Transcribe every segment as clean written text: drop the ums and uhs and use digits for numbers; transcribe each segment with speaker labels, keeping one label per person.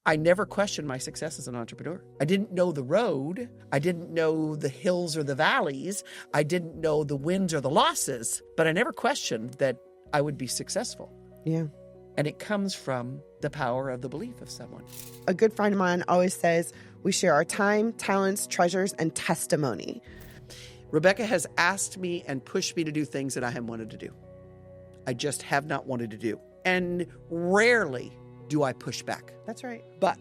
Speaker 1: I never questioned my success as an entrepreneur. I didn't know the road. I didn't know the hills or the valleys. I didn't know the wins or the losses, but I never questioned that I would be successful.
Speaker 2: Yeah.
Speaker 1: And it comes from the power of the belief of someone.
Speaker 2: A good friend of mine always says, we share our time, talents, treasures, and testimony.
Speaker 1: Rebecca has asked me and pushed me to do things that I have wanted to do. I just have not wanted to do. And rarely do I push back.
Speaker 2: That's right.
Speaker 1: But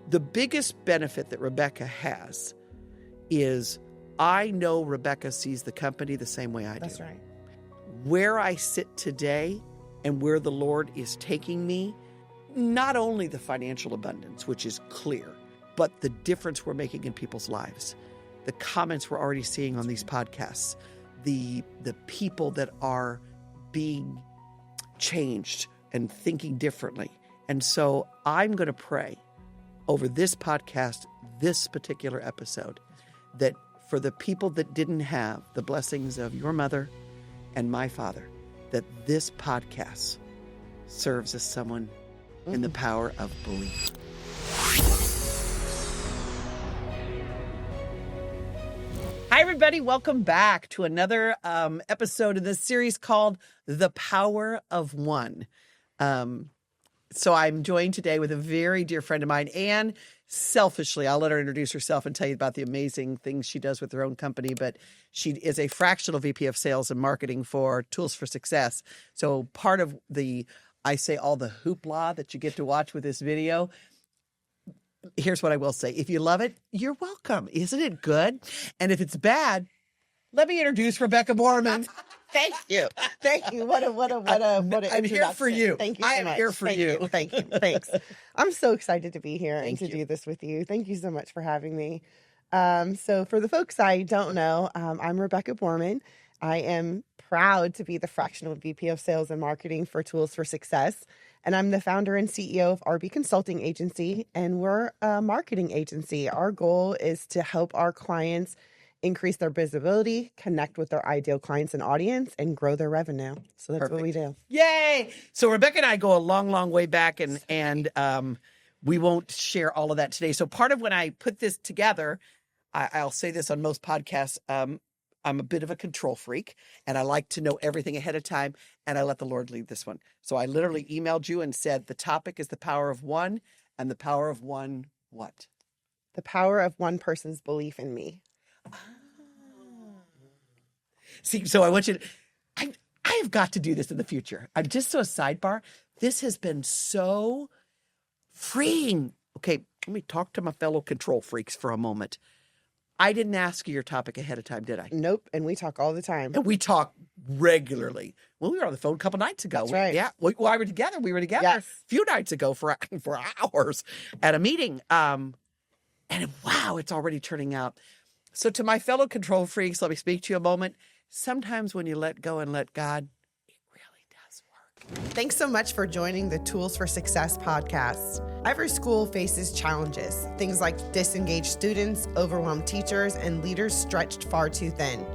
Speaker 1: the biggest benefit that Rebecca has is I know Rebecca sees the company the same way I do.
Speaker 2: That's right.
Speaker 1: Where I sit today and where the Lord is taking me, not only the financial abundance, which is clear, but the difference we're making in people's lives, the comments we're already seeing on these podcasts, the people that are being changed and thinking differently. And so I'm going to pray over this podcast, this particular episode, that for the people that didn't have the blessings of your mother and my father, that this podcast serves as someone in the power of belief. Hi, everybody. Welcome back to another episode of this series called The Power of One. So I'm joined today with a very dear friend of mine, and selfishly, I'll let her introduce herself and tell you about the amazing things she does with her own company, but she is a fractional VP of sales and marketing for Tools for Success. So part of all the hoopla that you get to watch with this video, here's what I will say. If you love it, you're welcome. Isn't it good? And if it's bad, let me introduce Rebecca Bormann.
Speaker 2: Thank you. Thank you. What a
Speaker 1: I'm here for you.
Speaker 2: Thank you so much.
Speaker 1: I am here for you.
Speaker 2: Thank you. Thanks. I'm so excited to be here and to
Speaker 1: you.
Speaker 2: do this with you. Thank you so much for having me. So for the folks I don't know, I'm Rebecca Bormann. I am proud to be the fractional VP of sales and marketing for Tools for Success. And I'm the founder and CEO of RB Consulting Agency, and we're a marketing agency. Our goal is to help our clients increase their visibility, connect with their ideal clients and audience, and grow their revenue. So that's what we do.
Speaker 1: Yay! So Rebecca and I go a long, long way back, and we won't share all of that today. So part of when I put this together, I'll say this on most podcasts, I'm a bit of a control freak, and I like to know everything ahead of time, and I let the Lord lead this one. So I literally emailed you and said, the topic is the power of one, and the power of one what?
Speaker 2: The power of one person's belief in me.
Speaker 1: See, so I want you to, I have got to do this in the future. I'm just so a sidebar. This has been so freeing. Okay, let me talk to my fellow control freaks for a moment. I didn't ask you your topic ahead of time, did I?
Speaker 2: Nope. And we talk all the time.
Speaker 1: And we talk regularly. Well, we were on the phone a couple nights ago.
Speaker 2: That's right.
Speaker 1: Yeah. We were together. We were together
Speaker 2: Yes.
Speaker 1: a few nights ago for hours at a meeting. And wow, it's already turning out. So to my fellow control freaks, let me speak to you a moment. Sometimes when you let go and let God, it really does work.
Speaker 2: Thanks so much for joining the Tools for Success podcast. Every school faces challenges, things like disengaged students, overwhelmed teachers, and leaders stretched far too thin.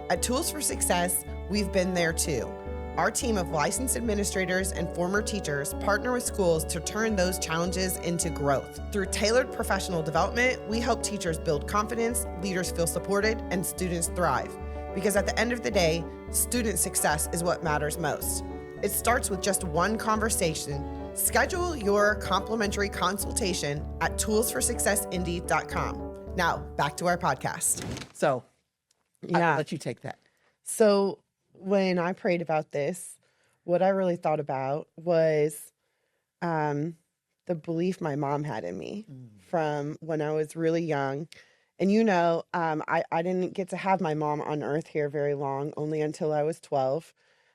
Speaker 2: At Tools for Success, we've been there too. Our team of licensed administrators and former teachers partner with schools to turn those challenges into growth. Through tailored professional development, we help teachers build confidence, leaders feel supported, and students thrive. Because at the end of the day, student success is what matters most. It starts with just one conversation. Schedule your complimentary consultation at toolsforsuccessindy.com. Now, back to our podcast.
Speaker 1: So
Speaker 2: Yeah.
Speaker 1: I'll let you take that.
Speaker 2: So when I prayed about this, what I really thought about was the belief my mom had in me from when I was really young. And I didn't get to have my mom on earth here very long, only until I was 12.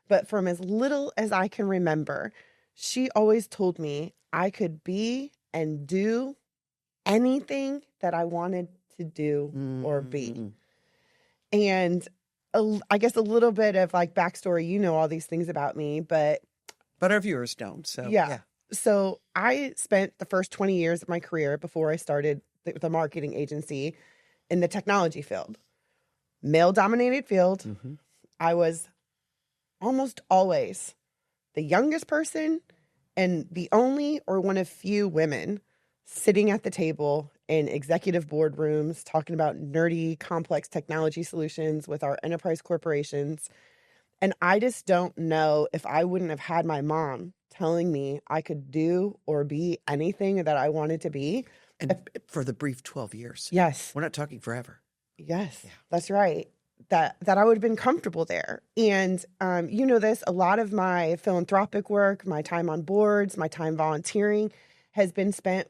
Speaker 2: But from as little as I can remember, she always told me I could be and do anything that I wanted to do or be. And I guess a little bit of like backstory, you know all these things about me, but
Speaker 1: our viewers don't. So
Speaker 2: yeah. So I spent the first 20 years of my career before I started the marketing agency in the technology field, male-dominated field. I was almost always the youngest person and the only or one of few women sitting at the table in executive boardrooms, talking about nerdy, complex technology solutions with our enterprise corporations. And I just don't know if I wouldn't have had my mom telling me I could do or be anything that I wanted to be.
Speaker 1: And for the brief 12 years.
Speaker 2: Yes.
Speaker 1: We're not talking forever.
Speaker 2: Yes,
Speaker 1: Yeah.
Speaker 2: that's right. That I would have been comfortable there. And you know this, a lot of my philanthropic work, my time on boards, my time volunteering has been spent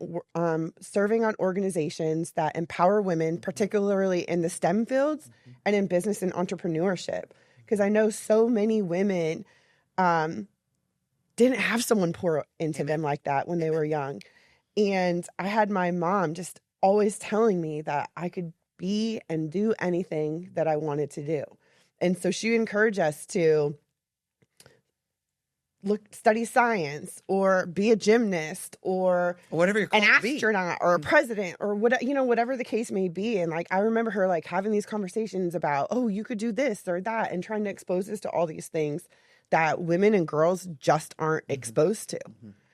Speaker 2: serving on organizations that empower women, particularly in the STEM fields and in business and entrepreneurship. Because I know so many women didn't have someone pour into them like that when they were young. And I had my mom just always telling me that I could be and do anything that I wanted to do. And so she encouraged us to study science or be a gymnast or
Speaker 1: whatever you're
Speaker 2: an astronaut or a president or whatever the case may be. And like, I remember her like having these conversations about, oh, you could do this or that, and trying to expose us to all these things that women and girls just aren't exposed to.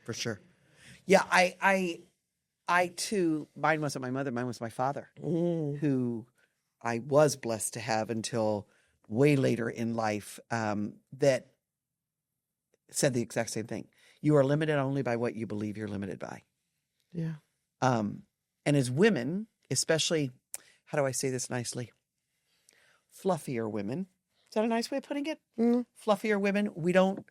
Speaker 1: For sure. Yeah. I too, mine wasn't my mother, mine was my father, who I was blessed to have until way later in life, that said the exact same thing. You are limited only by what you believe you're limited by.
Speaker 2: Yeah.
Speaker 1: And as women, especially, how do I say this nicely? Fluffier women. Is that a nice way of putting it? Fluffier women, we don't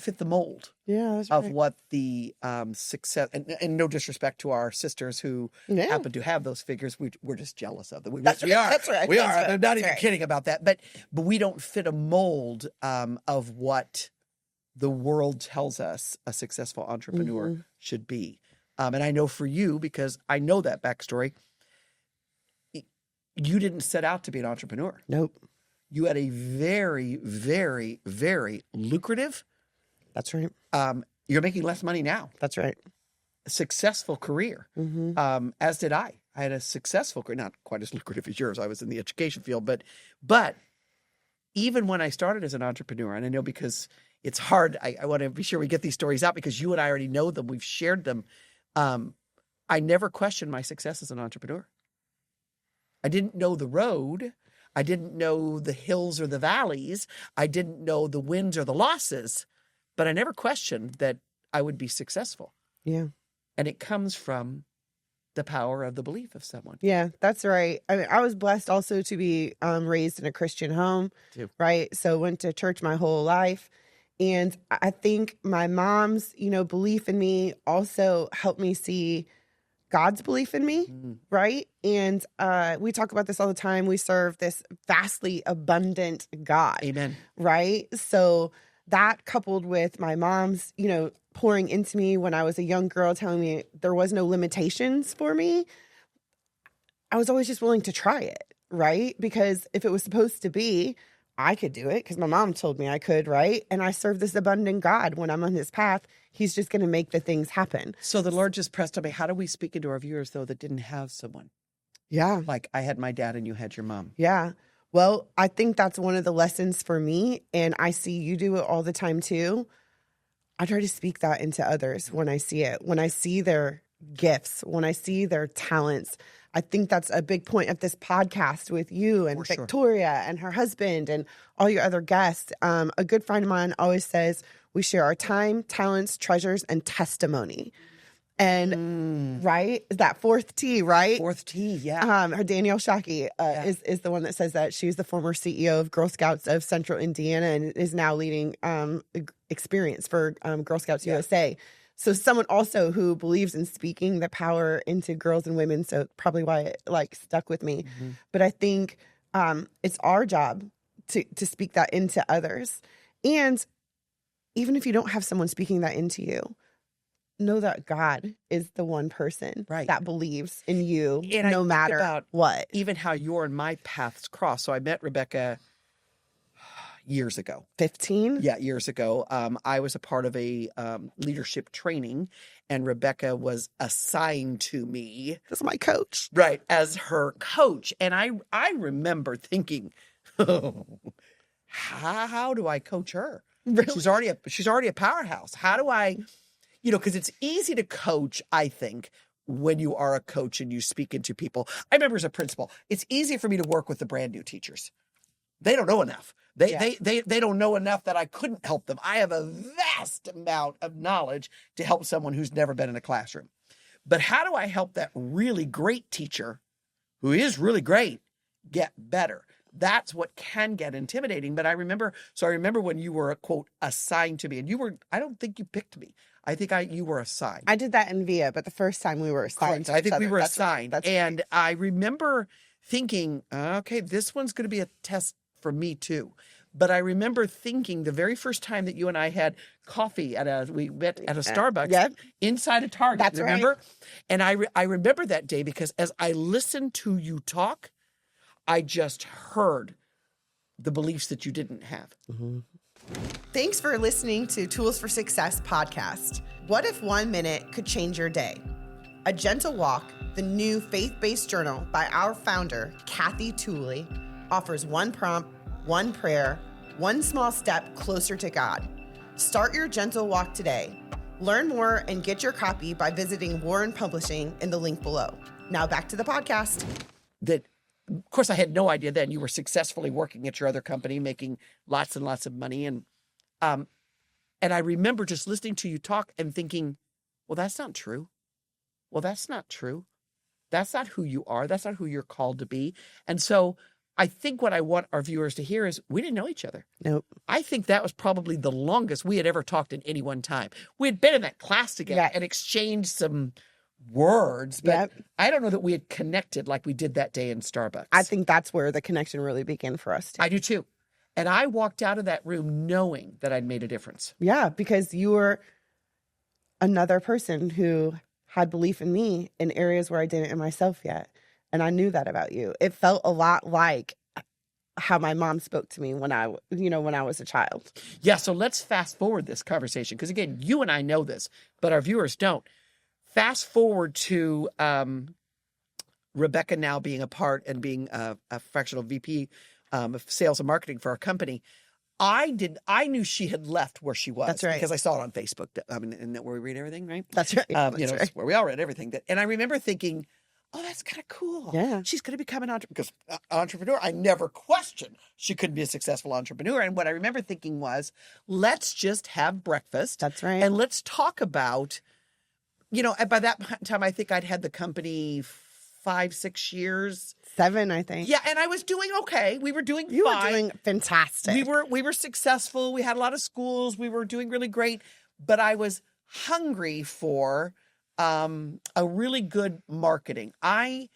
Speaker 1: fit the mold
Speaker 2: that's
Speaker 1: of
Speaker 2: right.
Speaker 1: what the success, and no disrespect to our sisters who happen to have those figures. We're just jealous of them. We are.
Speaker 2: That's right.
Speaker 1: We
Speaker 2: That's
Speaker 1: are.
Speaker 2: right.
Speaker 1: I'm not even kidding about that. But we don't fit a mold of what the world tells us a successful entrepreneur should be. And I know for you, because I know that backstory, you didn't set out to be an entrepreneur.
Speaker 2: Nope.
Speaker 1: You had a very, very, very lucrative.
Speaker 2: That's right.
Speaker 1: You're making less money now.
Speaker 2: That's right.
Speaker 1: A successful career, as did I. I had a successful career, not quite as lucrative as yours. I was in the education field, but even when I started as an entrepreneur, and I know because it's hard, I want to be sure we get these stories out because you and I already know them. We've shared them. I never questioned my success as an entrepreneur. I didn't know the road. I didn't know the hills or the valleys. I didn't know the wins or the losses, but I never questioned that I would be successful.
Speaker 2: Yeah.
Speaker 1: And it comes from the power of the belief of someone.
Speaker 2: Yeah, that's right. I mean, I was blessed also to be raised in a Christian home, right? So went to church my whole life. And I think my mom's, belief in me also helped me see God's belief in me, right? And we talk about this all the time. We serve this vastly abundant God.
Speaker 1: Amen.
Speaker 2: Right? So that coupled with my mom's, pouring into me when I was a young girl, telling me there was no limitations for me, I was always just willing to try it, right? Because if it was supposed to be, I could do it because my mom told me I could, right? And I serve this abundant God. When I'm on his path, he's just going to make the things happen.
Speaker 1: So the Lord just pressed on me. How do we speak into our viewers, though, that didn't have someone?
Speaker 2: Yeah.
Speaker 1: Like I had my dad and you had your mom.
Speaker 2: Yeah. Well, I think that's one of the lessons for me. And I see you do it all the time, too. I try to speak that into others when I see it, when I see their gifts, when I see their talents. I think that's a big point of this podcast with you and Victoria and her husband and all your other guests. A good friend of mine always says we share our time, talents, treasures, and testimony. And right, that fourth T, right?
Speaker 1: Fourth T, yeah.
Speaker 2: Her Danielle Shaky is the one that says that. She's the former CEO of Girl Scouts of Central Indiana and is now leading experience for Girl Scouts USA. So someone also who believes in speaking the power into girls and women. So probably why it stuck with me. But I think it's our job to speak that into others. And even if you don't have someone speaking that into you, know that God is the one person that believes in you,
Speaker 1: and
Speaker 2: no matter what.
Speaker 1: Even how your and my paths cross. So I met Rebecca years ago.
Speaker 2: 15?
Speaker 1: Yeah, years ago. I was a part of a leadership training, and Rebecca was assigned to me.
Speaker 2: That's my coach.
Speaker 1: Right, as her coach. And I remember thinking, how do I coach her? Really? She's already a powerhouse. How do I... because it's easy to coach, I think, when you are a coach and you speak into people. I remember as a principal, it's easy for me to work with the brand new teachers. They don't know enough. They don't know enough that I couldn't help them. I have a vast amount of knowledge to help someone who's never been in a classroom. But how do I help that really great teacher who is really great get better? That's what can get intimidating. But I remember when you were, quote, assigned to me, and I don't think you picked me. I think you were assigned.
Speaker 2: I did that in VIA, but the first time we were assigned.
Speaker 1: I think we were assigned.
Speaker 2: That's
Speaker 1: and
Speaker 2: right.
Speaker 1: I remember thinking, okay, this one's going to be a test for me too. But I remember thinking the very first time that you and I had coffee we met at a Starbucks inside a Target.
Speaker 2: That's
Speaker 1: remember?
Speaker 2: Right.
Speaker 1: And I remember that day because as I listened to you talk, I just heard the beliefs that you didn't have.
Speaker 2: Mm-hmm. Thanks for listening to Tools for Success podcast. What if 1 minute could change your day? A Gentle Walk, the new faith-based journal by our founder, Cathy Tooley, offers one prompt, one prayer, one small step closer to God. Start your gentle walk today. Learn more and get your copy by visiting Warren Publishing in the link below. Now back to the podcast.
Speaker 1: Of course, I had no idea then you were successfully working at your other company, making lots and lots of money. And I remember just listening to you talk and thinking, well, that's not true. Well, that's not true. That's not who you are. That's not who you're called to be. And so I think what I want our viewers to hear is we didn't know each other.
Speaker 2: Nope.
Speaker 1: I think that was probably the longest we had ever talked in any one time. We had been in that class together and exchanged some words, but I don't know that we had connected like we did that day in Starbucks.
Speaker 2: I think that's where the connection really began for us too.
Speaker 1: I do too. And I walked out of that room knowing that I'd made a difference.
Speaker 2: Yeah, because you were another person who had belief in me in areas where I didn't in myself yet. And I knew that about you. It felt a lot like how my mom spoke to me when I was a child.
Speaker 1: Yeah, so let's fast forward this conversation. Because again, you and I know this, but our viewers don't. Fast forward to Rebecca now being a part and being a fractional VP of sales and marketing for our company. I knew she had left where she was.
Speaker 2: That's right.
Speaker 1: Because I saw it on Facebook. Isn't that where we read everything, right?
Speaker 2: That's right.
Speaker 1: It's where we all read everything. And I remember thinking, oh, that's kind of cool.
Speaker 2: Yeah.
Speaker 1: She's going to become an entrepreneur. I never questioned she could be a successful entrepreneur. And what I remember thinking was, let's just have breakfast.
Speaker 2: That's right.
Speaker 1: And let's talk about, by that time, I think I'd had the company 5-6 years.
Speaker 2: 7, I think.
Speaker 1: Yeah, and I was doing okay. We were doing
Speaker 2: You
Speaker 1: fine.
Speaker 2: were doing fantastic.
Speaker 1: We were successful. We had a lot of schools. We were doing really great. But I was hungry for a really good marketing. I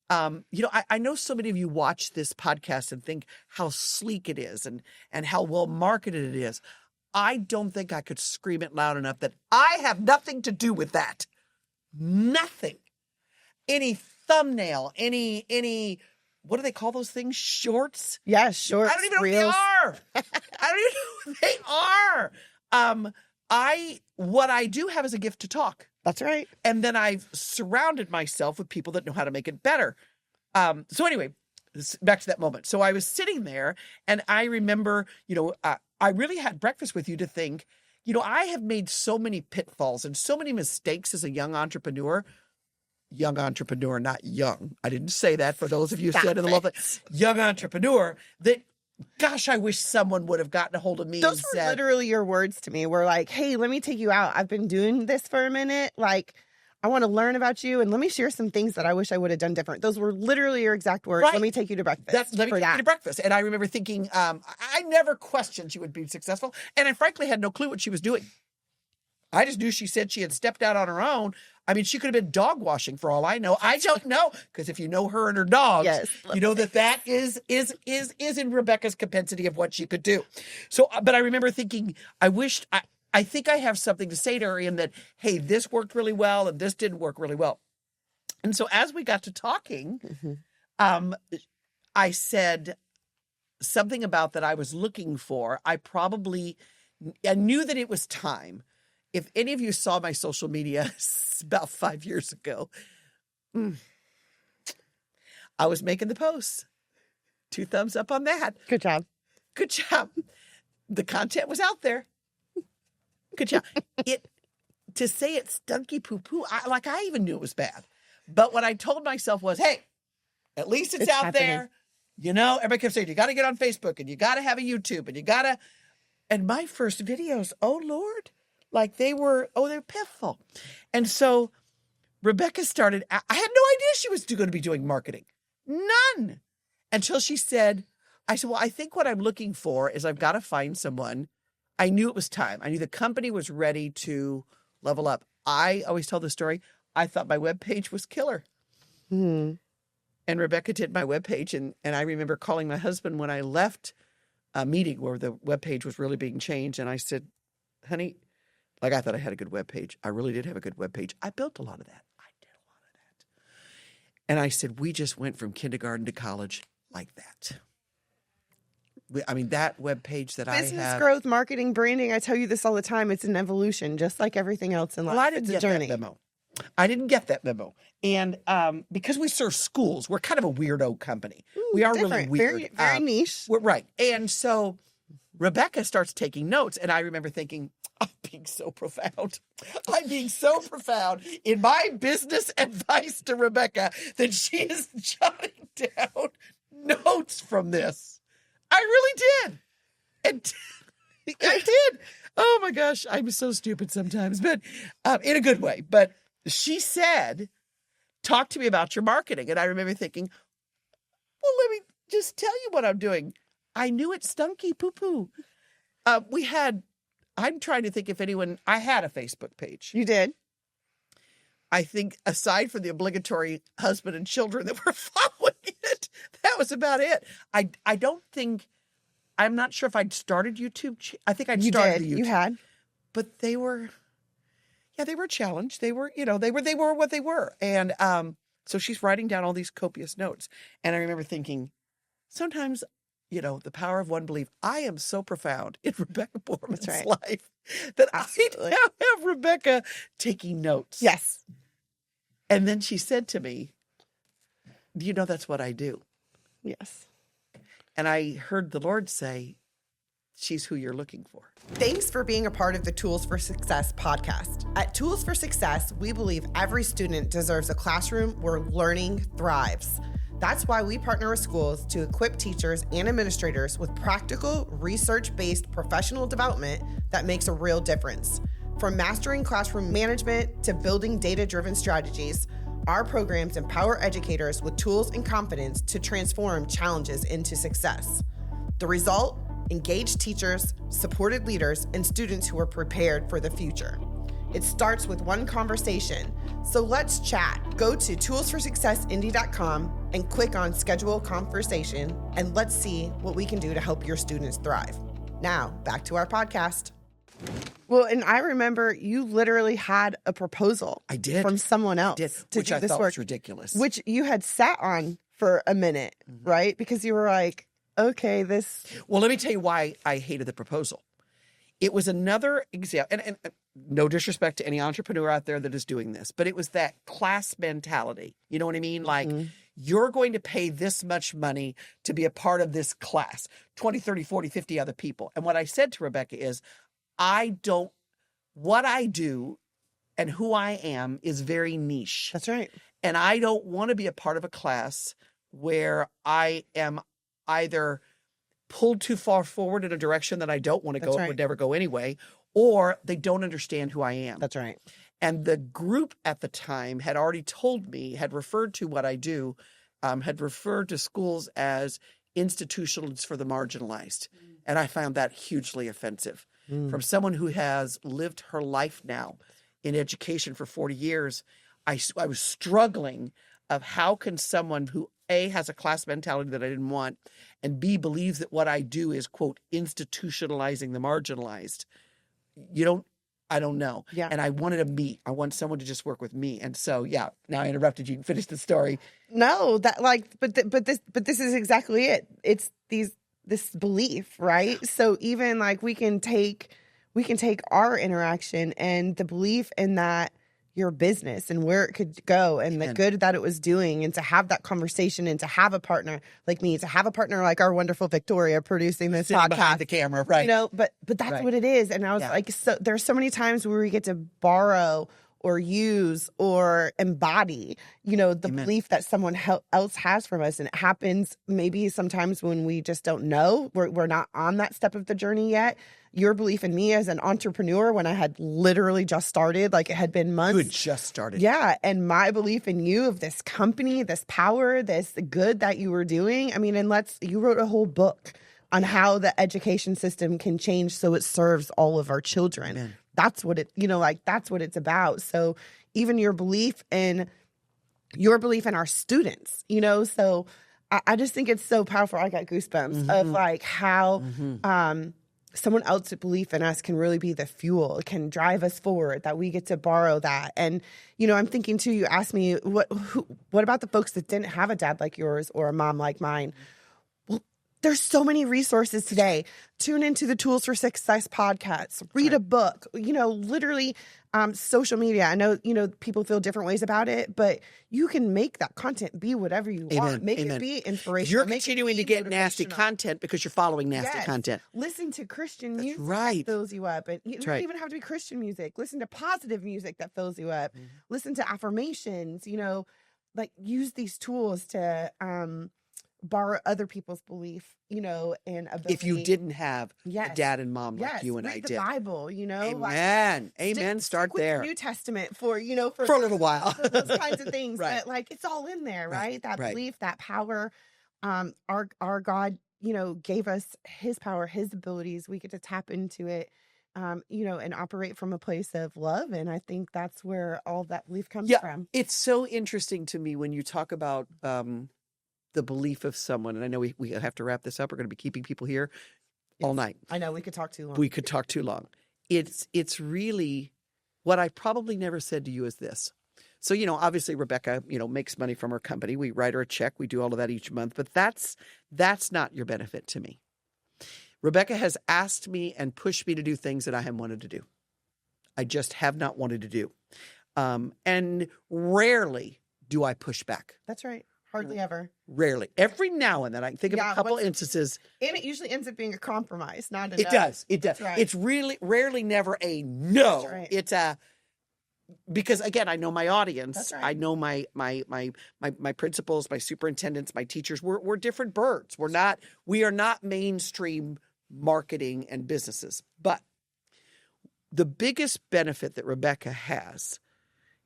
Speaker 1: know so many of you watch this podcast and think how sleek it is and how well marketed it is. I don't think I could scream it loud enough that I have nothing to do with that. Nothing. Any thumbnail, any what do they call those things? Shorts?
Speaker 2: Yeah, shorts.
Speaker 1: I don't even know
Speaker 2: reels.
Speaker 1: what they are. I don't even know what they are. What I do have is a gift to talk.
Speaker 2: That's right.
Speaker 1: And then I've surrounded myself with people that know how to make it better. So anyway, back to that moment. So I was sitting there and I remember, I really had breakfast with you to think, I have made so many pitfalls and so many mistakes as a young entrepreneur. Young entrepreneur, not young. I didn't say that for those of you who said in the love young entrepreneur that, gosh, I wish someone would have gotten a hold of me.
Speaker 2: Those were literally your words to me. We're like, hey, let me take you out. I've been doing this for a minute. Like, I want to learn about you and let me share some things that I wish I would have done different. Those were literally your exact words.
Speaker 1: Right.
Speaker 2: Let me take you to breakfast.
Speaker 1: Let me take you to breakfast. And I remember thinking, I never questioned she would be successful. And I frankly had no clue what she was doing. I just knew she said she had stepped out on her own. I mean, she could have been dog washing for all I know. I don't know. Because if you know her and her dogs, you know that is in Rebecca's compensity of what she could do. So, but I remember thinking, I think I have something to say to her in that, hey, this worked really well and this didn't work really well. And so as we got to talking, I said something about that I was looking for. I knew that it was time. If any of you saw my social media about 5 years ago, I was making the posts. 2 thumbs up on that.
Speaker 2: Good job.
Speaker 1: Good job. The content was out there. Good job. to say it's stunky poo-poo, I even knew it was bad. But what I told myself was, hey, at least it's out
Speaker 2: happening.
Speaker 1: there. You know, everybody kept saying, you got to get on Facebook and you got to have a YouTube and you got to. And my first videos, oh, Lord, like they're pitiful. And so Rebecca started, I had no idea she was going to be doing marketing. None. Until she said, well, I think what I'm looking for is I've got to find someone. I knew it was time. I knew the company was ready to level up. I always tell the story. I thought my webpage was killer.
Speaker 2: Mm-hmm.
Speaker 1: And Rebecca did my webpage. And I remember calling my husband when I left a meeting where the webpage was really being changed. And I said, honey, like I thought I had a good webpage. I really did have a good webpage. I built a lot of that. I did a lot of that. And I said, we just went from kindergarten to college like that. That webpage that I have.
Speaker 2: Business growth, marketing, branding, I tell you this all the time. It's an evolution, just like everything else in life.
Speaker 1: Well, I didn't
Speaker 2: it's
Speaker 1: get
Speaker 2: a journey.
Speaker 1: that memo. I didn't get that memo. And because we serve schools, we're kind of a weirdo company. We are
Speaker 2: different.
Speaker 1: really weird.
Speaker 2: Very niche.
Speaker 1: We're right. And so Rebecca starts taking notes. And I remember thinking, I'm being so profound. I'm being so profound in my business advice to Rebecca that she is jotting down notes from this. I really did. And I did. Oh my gosh. I'm so stupid sometimes, but in a good way. But she said, talk to me about your marketing. And I remember thinking, well, let me just tell you what I'm doing. I knew it stunky poo-poo. I'm trying to think if I had a Facebook page.
Speaker 2: You did?
Speaker 1: I think aside from the obligatory husband and children that were following it, that was about it. I'm not sure if I'd started YouTube. I think I'd started the YouTube.
Speaker 2: You had.
Speaker 1: But they were challenged. They were what they were. And so she's writing down all these copious notes. And I remember thinking, sometimes, the power of one belief. I am so profound in Rebecca Bormann's life that
Speaker 2: Absolutely.
Speaker 1: I now have Rebecca taking notes.
Speaker 2: Yes.
Speaker 1: And then she said to me, that's what I do.
Speaker 2: Yes.
Speaker 1: And I heard the Lord say, she's who you're looking for.
Speaker 2: Thanks for being a part of the Tools for Success podcast. At Tools for Success, we believe every student deserves a classroom where learning thrives. That's why we partner with schools to equip teachers and administrators with practical, research-based professional development that makes a real difference. From mastering classroom management to building data-driven strategies, our programs empower educators with tools and confidence to transform challenges into success. The result? Engaged teachers, supported leaders, and students who are prepared for the future. It starts with one conversation. So let's chat. Go to toolsforsuccessindy.com and click on Schedule Conversation, and let's see what we can do to help your students thrive. Now, back to our podcast. Well, and I remember you literally had a proposal.
Speaker 1: I did.
Speaker 2: From someone else.
Speaker 1: I did, which I thought was ridiculous.
Speaker 2: Which you had sat on for a minute, right? Because you were like, okay, this.
Speaker 1: Well, let me tell you why I hated the proposal. It was another example, and no disrespect to any entrepreneur out there that is doing this, but it was that class mentality. You know what I mean? Like, you're going to pay this much money to be a part of this class, 20, 30, 40, 50 other people. And what I said to Rebecca is, what I do and who I am is very niche.
Speaker 2: That's right.
Speaker 1: And I don't want to be a part of a class where I am either pulled too far forward in a direction that I don't want to go, would never go anyway, or they don't understand who I am.
Speaker 2: That's right.
Speaker 1: And the group at the time had already told me, had referred to what I do, had referred to schools as institutions for the marginalized. And I found that hugely offensive. From someone who has lived her life now in education for 40 years, I was struggling of how can someone who A, has a class mentality that I didn't want, and B, believes that what I do is, quote, institutionalizing the marginalized. I don't know.
Speaker 2: Yeah.
Speaker 1: And I wanted to meet. I want someone to just work with me. And so, yeah, now I interrupted you and finished the story.
Speaker 2: No, but this is exactly it. It's this belief, right? So even like we can take our interaction and the belief in that your business and where it could go and the good that it was doing, and to have that conversation and to have a partner like me, to have a partner like our wonderful Victoria producing this
Speaker 1: Sitting
Speaker 2: podcast
Speaker 1: behind the camera, right?
Speaker 2: But that's what it is. And I was like, so there's so many times where we get to borrow or use or embody, the belief that someone else has from us. And it happens maybe sometimes when we just don't know, we're not on that step of the journey yet. Your belief in me as an entrepreneur when I had literally just started, like it had been months.
Speaker 1: You had just started.
Speaker 2: Yeah. And my belief in you of this company, this power, this good that you were doing. I mean, and you wrote a whole book on how the education system can change so it serves all of our children.
Speaker 1: Amen.
Speaker 2: That's what that's what it's about. So even your belief in our students, so I just think it's so powerful. I got goosebumps of like how someone else's belief in us can really be the fuel. It can drive us forward, that we get to borrow that. And, I'm thinking too, you asked me, what about the folks that didn't have a dad like yours or a mom like mine? There's so many resources today. Tune into the Tools for Success podcast. Read a book. Literally social media. I know, people feel different ways about it, but you can make that content be whatever you want. Make it be inspirational.
Speaker 1: You're continuing to get nasty content because you're following nasty content.
Speaker 2: Listen to Christian music
Speaker 1: that
Speaker 2: fills you up. And you don't even have to be Christian music. Listen to positive music that fills you up. Listen to affirmations, like use these tools to borrow other people's belief, and ability.
Speaker 1: If you didn't have a dad and mom like you and I
Speaker 2: read
Speaker 1: did.
Speaker 2: the Bible,
Speaker 1: Amen. Amen. Start there.
Speaker 2: The New Testament for a
Speaker 1: little while.
Speaker 2: for those kinds of things. But it's all in there, right? That belief, that power. Our God, gave us his power, his abilities. We get to tap into it. And operate from a place of love. And I think that's where all that belief comes from.
Speaker 1: It's so interesting to me when you talk about the belief of someone, and I know we have to wrap this up. We're going to be keeping people here all night.
Speaker 2: I know we could talk too long.
Speaker 1: We could talk too long. It's really what I probably never said to you is this. So, obviously Rebecca, makes money from her company. We write her a check. We do all of that each month, but that's not your benefit to me. Rebecca has asked me and pushed me to do things that I have wanted to do. I just have not wanted to do. And rarely do I push back.
Speaker 2: That's right. Hardly ever.
Speaker 1: Rarely. Every now and then I think of a couple instances.
Speaker 2: And it usually ends up being a compromise, not a
Speaker 1: It does. It does.
Speaker 2: Right.
Speaker 1: It's really rarely never a no.
Speaker 2: Right.
Speaker 1: It's because again, I know my audience.
Speaker 2: That's right.
Speaker 1: I know my principals, my superintendents, my teachers. We're different birds. We are not mainstream marketing and businesses. But the biggest benefit that Rebecca has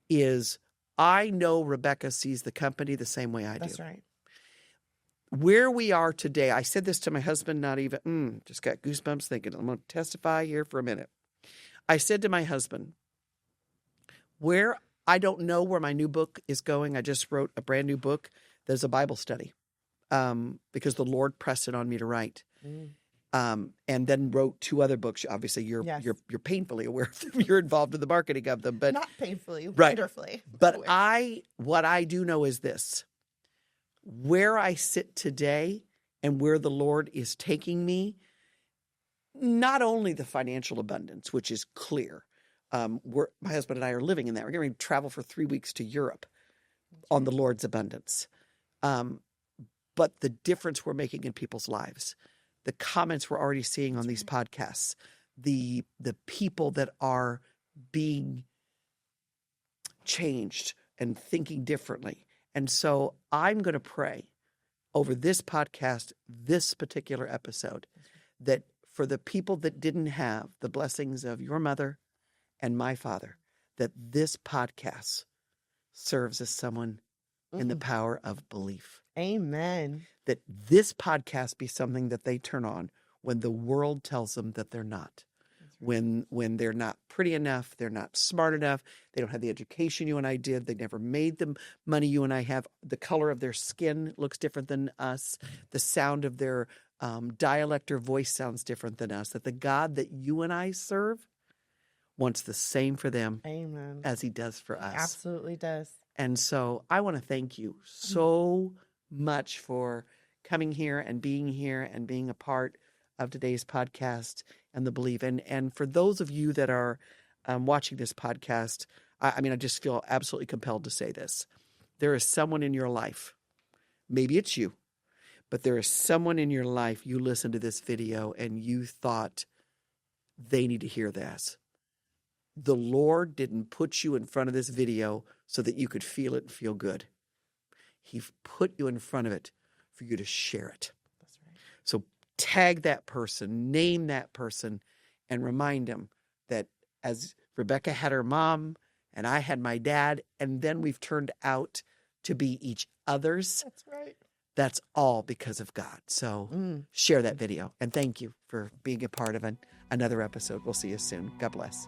Speaker 1: is I know Rebecca sees the company the same way I do.
Speaker 2: That's right.
Speaker 1: Where we are today, I said this to my husband, not even, just got goosebumps thinking, I'm going to testify here for a minute. I said to my husband, I don't know where my new book is going. I just wrote a brand new book. There's a Bible study because the Lord pressed it on me to write. And then wrote 2 other books. Obviously, you're painfully aware of them. You're involved in the marketing of them, but
Speaker 2: not painfully, wonderfully.
Speaker 1: But what I do know is this: where I sit today and where the Lord is taking me. Not only the financial abundance, which is clear. My husband and I are living in that. We're going to travel for 3 weeks to Europe on the Lord's abundance. But the difference we're making in people's lives. The comments we're already seeing on these podcasts, the people that are being changed and thinking differently. And so I'm going to pray over this podcast, this particular episode, that for the people that didn't have the blessings of your mother and my father, that this podcast serves as someone in the power of belief.
Speaker 2: Amen.
Speaker 1: That this podcast be something that they turn on when the world tells them that they're not. When they're not pretty enough, they're not smart enough, they don't have the education you and I did, they never made the money you and I have, the color of their skin looks different than us, the sound of their dialect or voice sounds different than us, that the God that you and I serve wants the same for them
Speaker 2: Amen.
Speaker 1: As he does for us.
Speaker 2: Absolutely does.
Speaker 1: And so I want to thank you so much for coming here and being a part of today's podcast and the belief. And for those of you that are watching this podcast, I mean, I just feel absolutely compelled to say this. There is someone in your life, maybe it's you, but there is someone in your life, you listened to this video and you thought they need to hear this. The Lord didn't put you in front of this video so that you could feel it and feel good. He put you in front of it for you to share it.
Speaker 2: That's right.
Speaker 1: So tag that person, name that person, and remind them that as Rebecca had her mom and I had my dad, and then we've turned out to be each other's.
Speaker 2: That's right.
Speaker 1: That's all because of God. So share that video. And thank you for being a part of another episode. We'll see you soon. God bless.